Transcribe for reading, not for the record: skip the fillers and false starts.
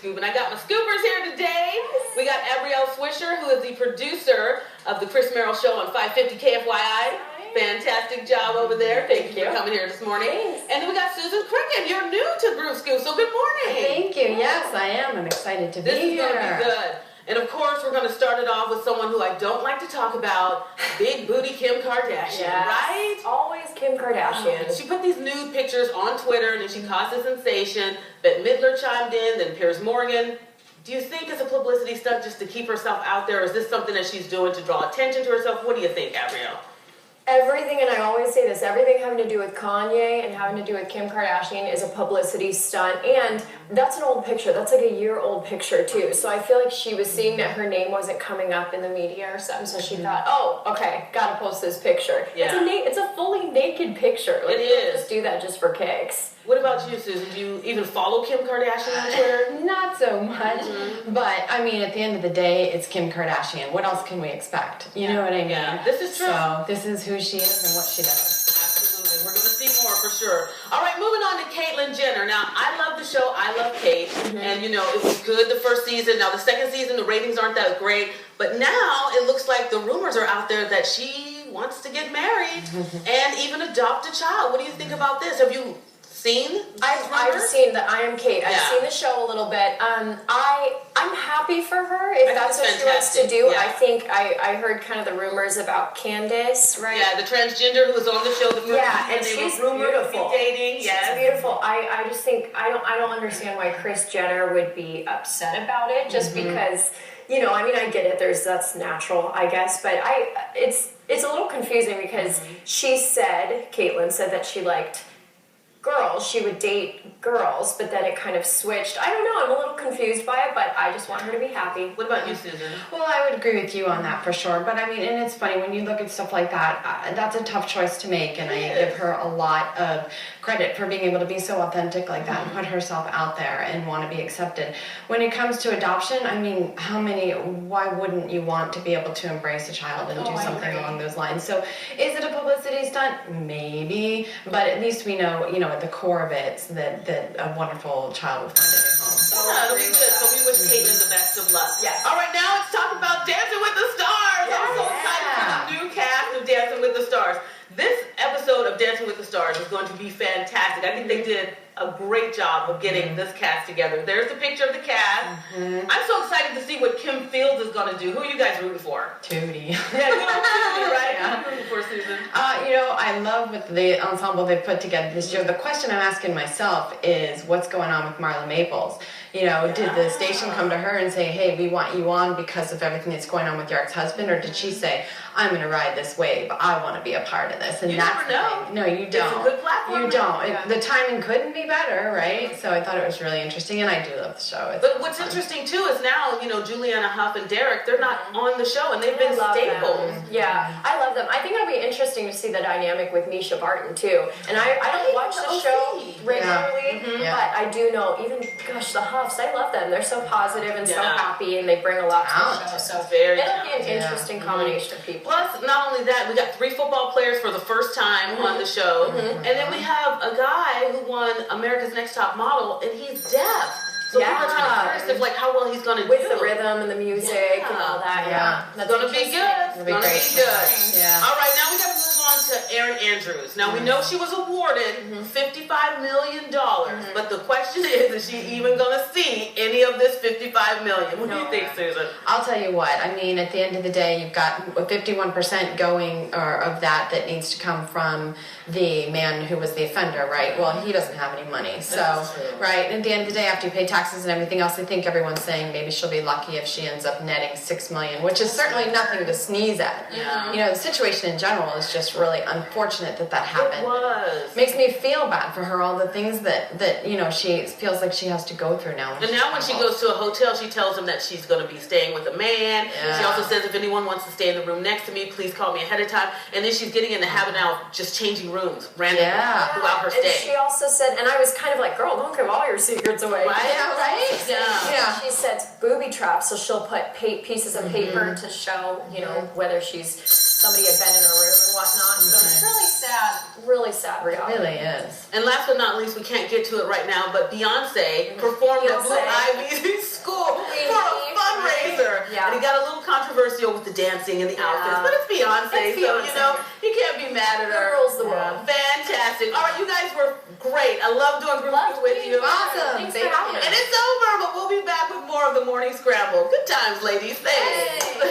Scoop. And I got my scoopers here today. We got Abrielle Swisher, who is the producer of the Chris Merrill Show on 550 KFYI. Fantastic job over there. Thank you for coming here this morning. Thanks. And then we got Susan Cricket. You're new to Groove Scoop, so good morning. Thank you. Yes, I am. I'm excited to be here. This is going to be good. And of course, we're going to start it off with someone who I don't like to talk about, Big Booty Kim Kardashian, right? Always Kim Kardashian. She put these nude pictures on Twitter, and then she caused a sensation. Bette Midler chimed in, then Piers Morgan. Do you think it's a publicity stunt just to keep herself out there, or is this something that she's doing to draw attention to herself? What do you think, Abrielle? Everything, and I always say this, everything having to do with Kanye and having to do with Kim Kardashian is a publicity stunt. And that's an old picture. That's like a year-old picture, too. So I feel like she was seeing that her name wasn't coming up in the media or something. So she thought, oh, okay, gotta post this picture. Yeah. It's a fully naked picture. Like, It you don't is. just do that just for kicks. What about you, Susan? Do you even follow Kim Kardashian on Twitter? Not so much, but I mean, at the end of the day, it's Kim Kardashian. What else can we expect? You know what I mean? Yeah, this is true. So this is who she is and what she does. Absolutely. We're going to see more for sure. All right, moving on to Caitlyn Jenner. Now, I love the show. I love Kate. And, you know, it was good the first season. Now, the second season, the ratings aren't that great. But now it looks like the rumors are out there that she wants to get married and even adopt a child. What do you think about this? Have you seen? I've seen the I Am Kate. I've seen the show a little bit. I'm happy for her if that's what she wants to do. Yeah. I think I heard kind of the rumors about Candace, right? Yeah, the transgender who was on the show. And she's beautiful. Dating. Yes. She's beautiful. I just think I don't understand why Kris Jenner would be upset about it. Just because, you know, I mean, I get it. That's natural, I guess, but it's a little confusing because Caitlyn said that she liked girls, she would date girls, but then it kind of switched. I don't know, I'm a little confused by it, but I just want her to be happy. What about you, Susan? Well, I would agree with you on that for sure. But I mean, and it's funny when you look at stuff like that, that's a tough choice to make. And I give her a lot of credit for being able to be so authentic like that and put herself out there and want to be accepted. When it comes to adoption, I mean, why wouldn't you want to be able to embrace a child and do something along those lines? So is it a publicity stunt? Maybe. But at least we know, you know, at the core of it, that a wonderful child will find a new home. Yeah, it'll be good. So we wish Caitlyn the best of luck. Yes. All right, now it's talk about Dancing with the Stars. I'm so excited for the new cast of Dancing with the Stars. This episode of Dancing with the Stars is going to be fantastic. I think they did a great job of getting this cast together. There's the picture of the cast. I'm so excited to see what Kim Fields is going to do. Who are you guys rooting for? Tootie. Yeah, you know Tootie, right? Who are you rooting for, Susan? You know, I love what the ensemble they've put together this year. The question I'm asking myself is, what's going on with Marla Maples? You know, did the station come to her and say, hey, we want you on because of everything that's going on with your ex-husband? Or did she say, I'm going to ride this wave. I want to be a part of this. And You that's never know. No, you don't. It's a good platform. You don't. Yeah. The timing couldn't be better, right? So I thought it was really interesting, and I do love the show. It's But what's interesting, too, is now, you know, Juliana Hough and Derek, they're not on the show, and they've been staples. Yeah, I love them. I think it'll be interesting to see the dynamic with Misha Barton, too. And I don't watch the show regularly, but I do know, even, gosh, the Huffs, I love them. They're so positive and so happy, and they bring a lot to the show. So it'll be an interesting combination of people. Plus, not only that, we got 3 football players for the first time on the show, and then we have a guy who won America's Next Top Model, and he's deaf. So people are trying to curse if, like, how well he's going to do. With the rhythm and the music and all that, It's going to be good. It's going to be good. Yeah. All right, now we got to move on to Erin Andrews. Now, we know she was awarded $55 million, but the question is she even going to see any of this $55 million? What do you think, Susan? I'll tell you what. I mean, at the end of the day, you've got 51% going, or of that needs to come from the man who was the offender, right? Well, he doesn't have any money, so right. At the end of the day, after you pay taxes and everything else, I think everyone's saying maybe she'll be lucky if she ends up netting $6 million, which is certainly nothing to sneeze at. Yeah. You know, the situation in general is just really unfortunate that happened. It was. Makes me feel bad for her, all the things that you know she feels like she has to go through now. And now when she goes to a hotel, she tells them that she's going to be staying with a man. Yeah. She also says, if anyone wants to stay in the room next to me, please call me ahead of time. And then she's getting in the habit now of just changing rooms randomly throughout her And stay. she also said, and I was kind of like, girl, don't give all your secrets away. Right? Yeah, right? Yeah. She said booby traps, so she'll put pieces of paper to show, you know, whether somebody had been in her room and whatnot. So it's really sad, really really sad It reality. really is. And last but not least, we can't get to it right now, but Beyonce performed at Blue Ivy School for a fundraiser. Yeah. And it got a little controversial with the dancing and the outfits, Yeah. but it's Beyonce, It's so Beyonce. you know, you can't be mad at her. Who rules the world? Fantastic. All right, you guys were great. I love doing group Loved with being you. here. Awesome. Thanks Thank for having you. us. And it's over, but we'll be back with more of the Morning Scramble. Good times, ladies. Thanks. Hey.